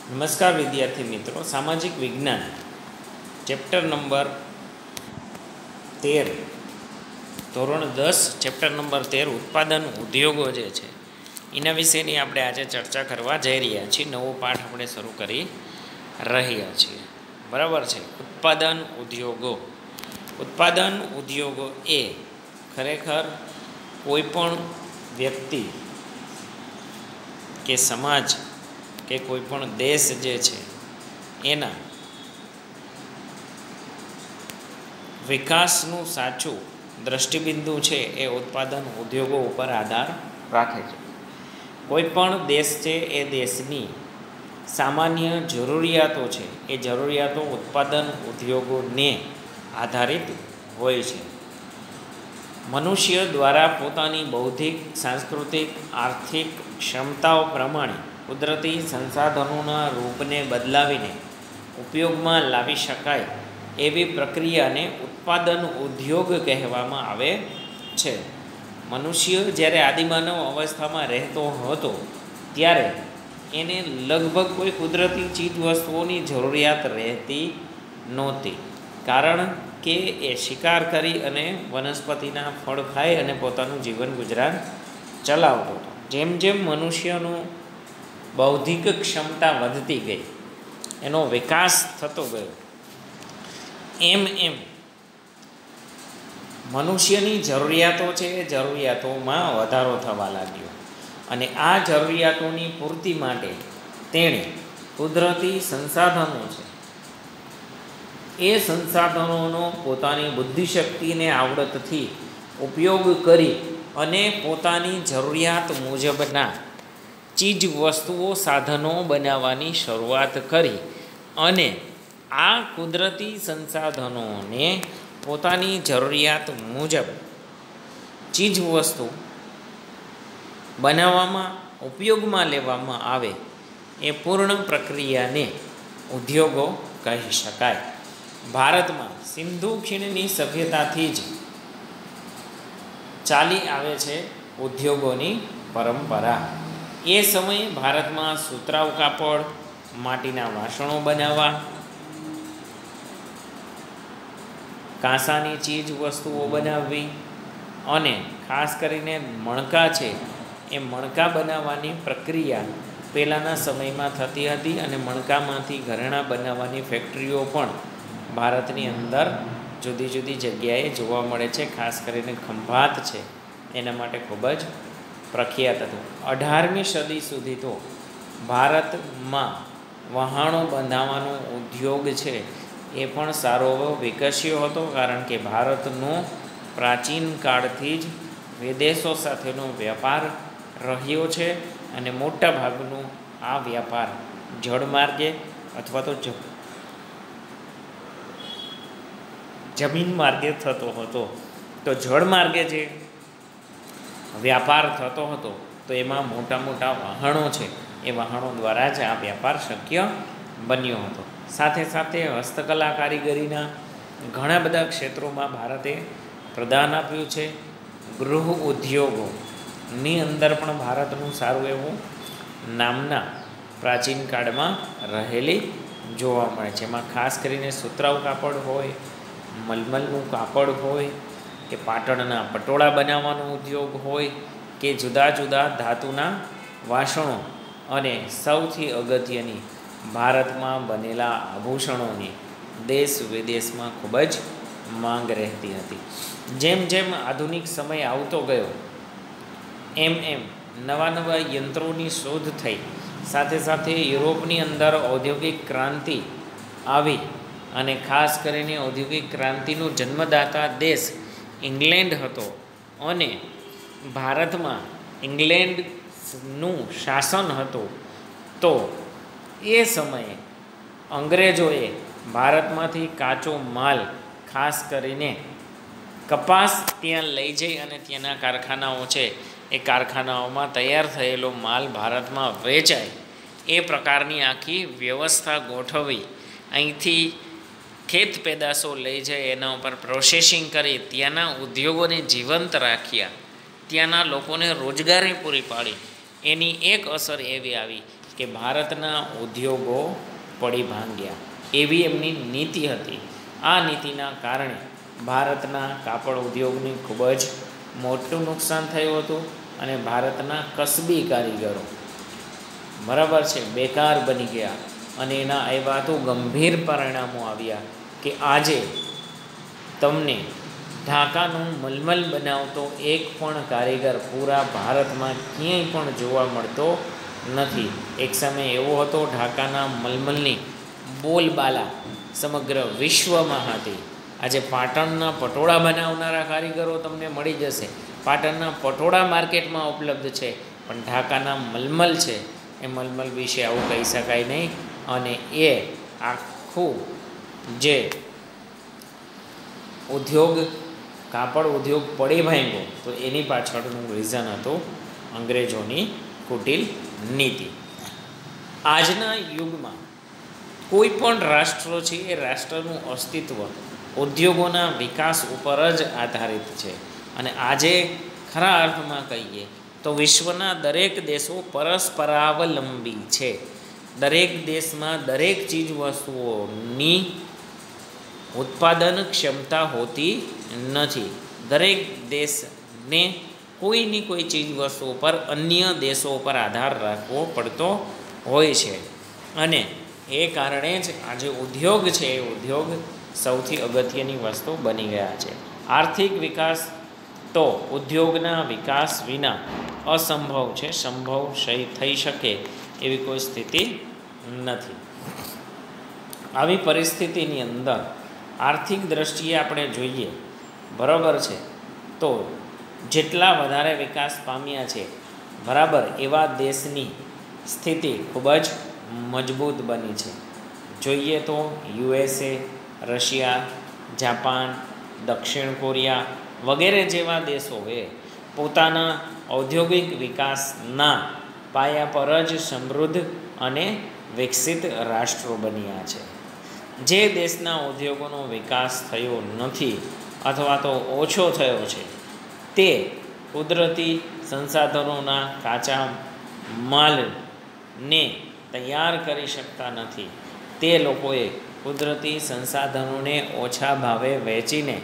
નમસ્કાર વિદ્યાર્થી મિત્રો, સામાજિક વિજ્ઞાન ચેપ્ટર નંબર 13 ધોરણ 10 ચેપ્ટર નંબર 13 ઉત્પાદન ઉદ્યોગો જે છે એના વિશેની આપણે આજે ચર્ચા કરવા જઈ રહ્યા છીએ. નવો પાઠ આપણે શરૂ કરી રહ્યા છીએ. બરાબર છે. ઉત્પાદન ઉદ્યોગો એ ખરેખર કોઈ પણ વ્યક્તિ કે સમાજ કે કોઈ પણ દેશ જે છે એના વિકાસનું સાચું દ્રષ્ટિબિંદુ છે એ ઉત્પાદન ઉદ્યોગો ઉપર આધાર રાખે છે. કોઈ પણ દેશ છે એ દેશની સામાન્ય જરૂરિયાતો છે એ જરૂરિયાતો ઉત્પાદન ઉદ્યોગોને આધારિત હોય છે. મનુષ્ય દ્વારા પોતાની બૌદ્ધિક, સાંસ્કૃતિક, આર્થિક ક્ષમતાઓ પ્રમાણે કુદરતી સંસાધનોના રૂપને બદલાવીને ઉપયોગમાં લાવી શકાય એવી પ્રક્રિયાને ઉત્પાદન ઉદ્યોગ કહેવામાં આવે છે. મનુષ્ય જ્યારે આદિમાનવ અવસ્થામાં રહેતો હતો ત્યારે એને લગભગ કોઈ કુદરતી ચીજ વસ્તુઓની જરૂરિયાત રહેતી નહોતી, કારણ કે એ શિકાર કરી અને વનસ્પતિના ફળ ખાઈ અને પોતાનું જીવન ગુજરાન ચલાવતો હતો. જેમ જેમ મનુષ્યનું બૌદ્ધિક ક્ષમતા વધતી ગઈ, એનો વિકાસ થતો ગયો, એમ એમ મનુષ્યની જરૂરિયાતો છે એ જરૂરિયાતોમાં વધારો થવા લાગ્યો અને આ જરૂરિયાતોની પૂર્તિ માટે તેણે કુદરતી સંસાધનો છે એ સંસાધનોનો પોતાની બુદ્ધિશક્તિને આવડતથી ઉપયોગ કરી અને પોતાની જરૂરિયાત મુજબના ચીજ વસ્તુઓ, સાધનો બનાવવાની શરૂઆત કરી અને આ કુદરતી સંસાધનોને પોતાની જરૂરિયાત મુજબ ચીજ વસ્તુ બનાવવામાં, ઉપયોગમાં લેવામાં આવે એ પૂર્ણ પ્રક્રિયાને ઉદ્યોગો કહી શકાય. ભારતમાં સિંધુ ખીણની સભ્યતાથી જ ચાલી આવે છે ઉદ્યોગોની પરંપરા. એ સમયે ભારતમાં સુતરાઉ કાપડ, માટીના વાસણો બનાવવા, કાંસાની ચીજ વસ્તુઓ બનાવવી અને ખાસ કરીને મણકા છે એ મણકા બનાવવાની પ્રક્રિયા પહેલાંના સમયમાં થતી હતી અને મણકામાંથી ઘરેણાં બનાવવાની ફેક્ટરીઓ પણ ભારતની અંદર જુદી જુદી જગ્યાએ જોવા મળે છે. ખાસ કરીને ખંભાત છે એના માટે ખૂબ જ પ્રખ્યાત હતું. 18મી સદી સુધી તો ભારતમાં વહાણો બંધાવવાનો ઉદ્યોગ છે એ પણ સારો એવો વિકસ્યો હતો, કારણ કે ભારતનો પ્રાચીન કાળથી જ વિદેશો સાથેનો વ્યાપાર રહ્યો છે અને મોટા ભાગનો આ વ્યાપાર જળમાર્ગે અથવા તો જમીન માર્ગે થતો હતો. તો જળમાર્ગે જે વ્યાપાર થતો હતો તો એમાં મોટા મોટા વહાણો છે એ વહાણો દ્વારા જ આ વ્યાપાર શક્ય બન્યો હતો. સાથે સાથે હસ્તકલા, કારીગરીના ઘણા બધા ક્ષેત્રોમાં ભારતે પ્રદાન આપ્યું છે. ગૃહ ઉદ્યોગોની અંદર પણ ભારતનું સારું એવું નામના પ્રાચીન કાળમાં રહેલી જોવા મળે છે. એમાં ખાસ કરીને સુતરાઉ કાપડ હોય, મલમલનું કાપડ હોય કે પાટણના પટોળા બનાવવાનો ઉદ્યોગ હોય કે જુદા જુદા ધાતુના વાસણો અને સૌથી અગત્યની ભારતમાં બનેલા આભૂષણોની દેશ વિદેશમાં ખૂબ જ માંગ રહેતી હતી. જેમ જેમ આધુનિક સમય આવતો ગયો એમ એમ નવા નવા યંત્રોની શોધ થઈ. સાથે સાથે યુરોપની અંદર ઔદ્યોગિક ક્રાંતિ આવી અને ખાસ કરીને ઔદ્યોગિક ક્રાંતિનું જન્મદાતા દેશ ઇંગ્લેન્ડ હતો અને ભારતમાં ઇંગ્લેન્ડનું શાસન હતું. તો એ સમયે અંગ્રેજોએ ભારતમાંથી કાચો માલ, ખાસ કરીને કપાસ, ત્યાં લઈ જઈ અને ત્યાંના કારખાનાઓ છે એ કારખાનાઓમાં તૈયાર થયેલો માલ ભારતમાં વેચાય એ પ્રકારની આખી વ્યવસ્થા ગોઠવી, અહીંથી ખેત પેદાશો લઈ જાય, એના ઉપર પ્રોસેસિંગ કરી ત્યાંના ઉદ્યોગોને જીવંત રાખ્યા, ત્યાંના લોકોને રોજગારી પૂરી પાડી. એની એક અસર એવી આવી કે ભારતના ઉદ્યોગો પડી ભાંગ્યા, એવી એમની નીતિ હતી. આ નીતિના કારણે ભારતના કાપડ ઉદ્યોગને ખૂબ જ મોટું નુકસાન થયું હતું અને ભારતના કસબી કારીગરો બરાબર છે બેકાર બની ગયા અને એના એવા તો ગંભીર પરિણામો આવ્યા કે આજે તમને ઢાકાનું મલમલ બનાવતો એક પણ કારીગર પૂરા ભારતમાં ક્યાંય પણ જોવા મળતો નથી. એક સમય એવો હતો ઢાકાના મલમલની બોલબાલા સમગ્ર વિશ્વમાં હતી. આજે પાટણના પટોળા બનાવનારા કારીગરો તમને મળી જશે. પાટણના પટોળા માર્કેટમાં ઉપલબ્ધ છે, પણ ઢાકાના મલમલ છે એ મલમલ વિશે આવું કહી શકાય નહીં. અને એ આખું જે ઉદ્યોગ કાપડ ઉદ્યોગ પડી ભાંગ્યો તો એની પાછળનું રીઝન હતું અંગ્રેજોની કુટિલ નીતિ. આજના યુગમાં કોઈ પણ રાષ્ટ્ર છે એ રાષ્ટ્રનું અસ્તિત્વ ઉદ્યોગોના વિકાસ ઉપર જ આધારિત છે. અને આજે ખરા અર્થમાં કહીએ તો વિશ્વના દરેક દેશો પરસ્પરાવલંબી છે. દરેક દેશમાં દરેક ચીજ વસ્તુઓની ઉત્પાદન ક્ષમતા હોતી નથી. દરેક દેશને કોઈની કોઈ ચીજ વસ્તુઓ પર અન્ય દેશો પર આધાર રાખવો પડતો હોય છે. અને એ કારણે જ આજે ઉદ્યોગ છે એ ઉદ્યોગ સૌથી અગત્યની વસ્તુ બની ગયા છે. આર્થિક વિકાસ તો ઉદ્યોગના વિકાસ વિના અસંભવ છે. સંભવ થઈ શકે એવી કોઈ સ્થિતિ નથી. આવી પરિસ્થિતિની અંદર આર્થિક દ્રષ્ટિએ આપણે જોઈએ બરાબર છે તો જેટલા વધારે વિકાસ પામ્યા છે બરાબર એવા દેશની સ્થિતિ ખૂબ જ મજબૂત બની છે. જોઈએ તો USA, રશિયા, જાપાન, દક્ષિણ કોરિયા વગેરે જેવા દેશોએ પોતાના ઔદ્યોગિક વિકાસના પાયા પર જ સમૃદ્ધ અને વિકસિત રાષ્ટ્રો બન્યા છે. જે દેશના ઉદ્યોગોનો વિકાસ થયો નથી અથવા તો ઓછો થયો છે તે કુદરતી સંસાધનોના કાચા માલને તૈયાર કરી શકતા નથી. તે લોકોએ કુદરતી સંસાધનોને ઓછા ભાવે વેચીને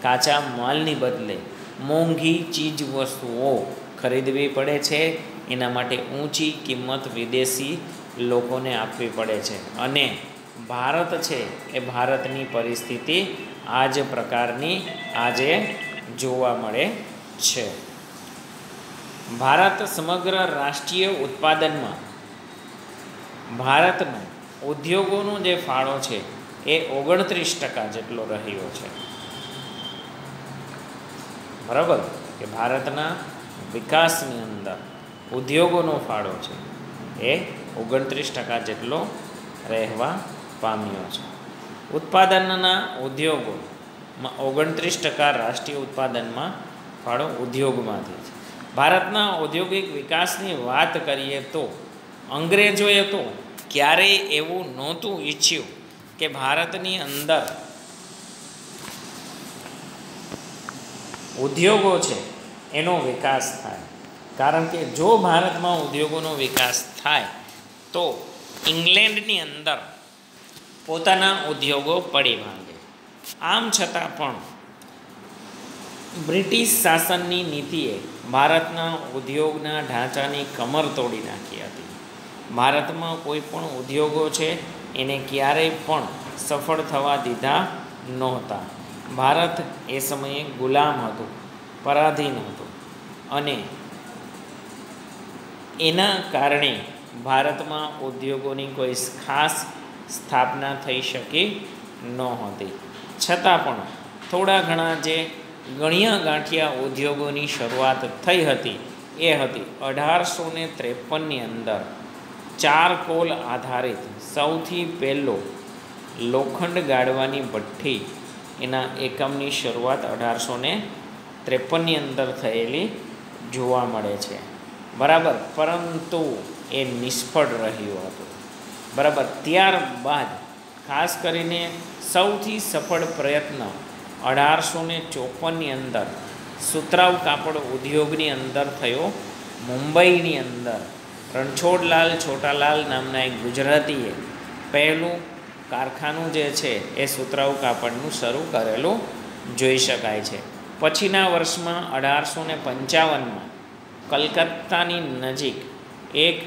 કાચા માલની બદલે મોંઘી ચીજ વસ્તુઓ ખરીદવી પડે છે. એના માટે ઊંચી કિંમત વિદેશી લોકોને આપવી પડે છે. અને ભારત છે એ ભારતની પરિસ્થિતિ આ જ પ્રકારની આજે જોવા મળે છે. ભારત સમગ્ર રાષ્ટ્રીય ઉત્પાદનમાં ભારતનો ઉદ્યોગોનો જે ફાળો છે એ 29% જેટલો રહ્યો છે. બરાબર કે ભારતના વિકાસની અંદર ઉદ્યોગોનો ફાળો છે એ 29% જેટલો રહેવા પામ્યો છે. ઉત્પાદનના ઉદ્યોગોમાં 29% રાષ્ટ્રીય ઉત્પાદનમાં ફાળો ઉદ્યોગમાંથી છે. ભારતના ઔદ્યોગિક વિકાસની વાત કરીએ તો અંગ્રેજોએ તો ક્યારેય એવું નહોતું ઈચ્છ્યું કે ભારતની અંદર ઉદ્યોગો છે એનો વિકાસ થાય. કારણ કે જો ભારતમાં ઉદ્યોગોનો વિકાસ થાય તો ઇંગ્લેન્ડની અંદર પોતાના ઉદ્યોગો પડી ભાંગે. આમ છતાં પણ બ્રિટિશ શાસનની નીતિએ ભારતના ઉદ્યોગના ઢાંચાની કમર તોડી નાખી હતી. ભારતમાં કોઈ પણ ઉદ્યોગો છે એને ક્યારેય પણ સફળ થવા દીધા નહોતા. ભારત એ સમયે ગુલામ હતું, પરાધીન હતું અને એના કારણે ભારતમાં ઉદ્યોગોની કોઈ ખાસ સ્થાપના થઈ શકી નહોતી. છતાં પણ થોડા ઘણા જે ગણ્યા ગાંઠિયા ઉદ્યોગોની શરૂઆત થઈ હતી એ હતી 1853ની અંદર ચારકોલ આધારિત સૌથી પહેલો લોખંડ ગાળવાની ભઠ્ઠી એના એકમની શરૂઆત 1853ની અંદર થયેલી જોવા મળે છે. બરાબર, પરંતુ એ નિષ્ફળ રહ્યું હતું. બરાબર, ત્યારબાદ ખાસ કરીને સૌથી સફળ પ્રયત્ન 1854ની અંદર સુતરાઉ કાપડ ઉદ્યોગની અંદર થયો. મુંબઈની અંદર રણછોડલાલ છોટાલાલ નામના એક ગુજરાતીએ પહેલું કારખાનું જે છે એ સુતરાઉ કાપડનું શરૂ કરેલું જોઈ શકાય છે. પછીના વર્ષમાં 1855માં કલકત્તાની નજીક એક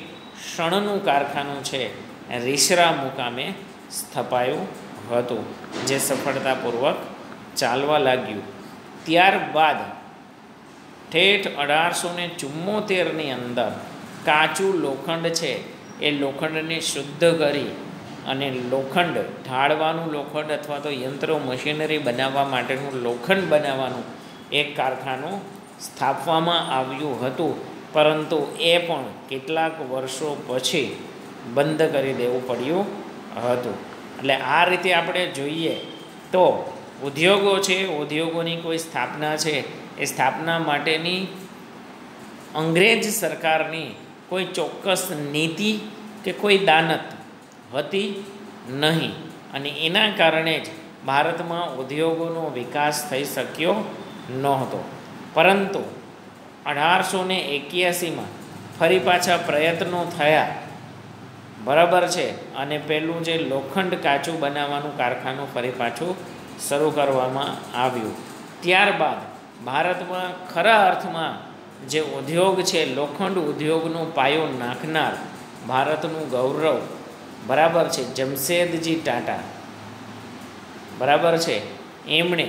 શણનું કારખાનું છે રીસરા મુકામે સ્થપાયું હતું, જે સફળતાપૂર્વક ચાલવા લાગ્યું. ત્યારબાદ ઠેઠ 1874ની અંદર કાચું લોખંડ છે એ લોખંડને શુદ્ધ કરી અને લોખંડ ઢાળવાનું લોખંડ અથવા તો યંત્રો મશીનરી બનાવવા માટેનું લોખંડ બનાવવાનું એક કારખાનું સ્થાપવામાં આવ્યું હતું, પરંતુ એ પણ કેટલાક વર્ષો પછી બંધ કરી દેવું પડ્યું હતું. એટલે આ રીતે આપણે જોઈએ તો ઉદ્યોગો છે, ઉદ્યોગોની કોઈ સ્થાપના છે, એ સ્થાપના માટેની અંગ્રેજ સરકારની કોઈ ચોક્કસ નીતિ કે કોઈ દાનત હતી નહીં, અને એના કારણે જ ભારતમાં ઉદ્યોગોનો વિકાસ થઈ શક્યો નહોતો. પરંતુ 1881માં ફરી પાછા પ્રયત્નો થયા, બરાબર છે, અને પેલું જે લોખંડ કાચું બનાવવાનું કારખાનું ફરી પાછું શરૂ કરવામાં આવ્યું. ત્યારબાદ ભારતમાં ખરા અર્થમાં જે ઉદ્યોગ છે, લોખંડ ઉદ્યોગનો પાયો નાખનાર ભારતનું ગૌરવ, બરાબર છે, જમશેદજી ટાટા, બરાબર છે, એમણે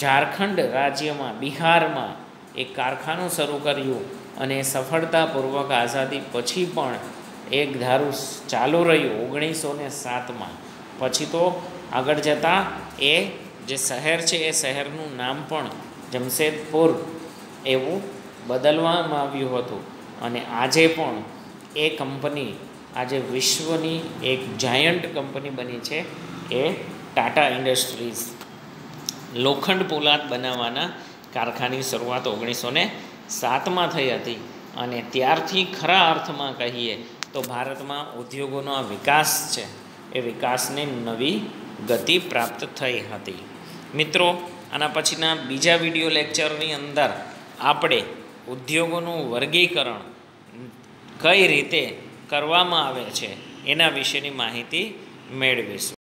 ઝારખંડ રાજ્યમાં, બિહારમાં એક કારખાનું શરૂ કર્યું અને સફળતાપૂર્વક આઝાદી પછી પણ એક ધારું ચાલુ રહ્યું 1907માં. પછી તો આગળ જતાં એ જે શહેર છે એ શહેરનું નામ પણ જમશેદપુર એવું બદલવામાં આવ્યું હતું, અને આજે પણ એ કંપની આજે વિશ્વની એક જાયન્ટ કંપની બની છે, એ ટાટા ઇન્ડસ્ટ્રીઝ. લોખંડ પોલાદ બનાવવાના કારખાની શરૂઆત 1907માં થઈ હતી, અને ત્યારથી ખરા અર્થમાં કહીએ તો ભારતમાં ઉદ્યોગોનો આ વિકાસ છે એ વિકાસને નવી ગતિ પ્રાપ્ત થઈ હતી. મિત્રો, આના પછીના બીજા વિડીયો લેક્ચરની અંદર આપણે ઉદ્યોગોનું વર્ગીકરણ કઈ રીતે કરવામાં આવે છે એના વિશેની માહિતી મેળવીશું.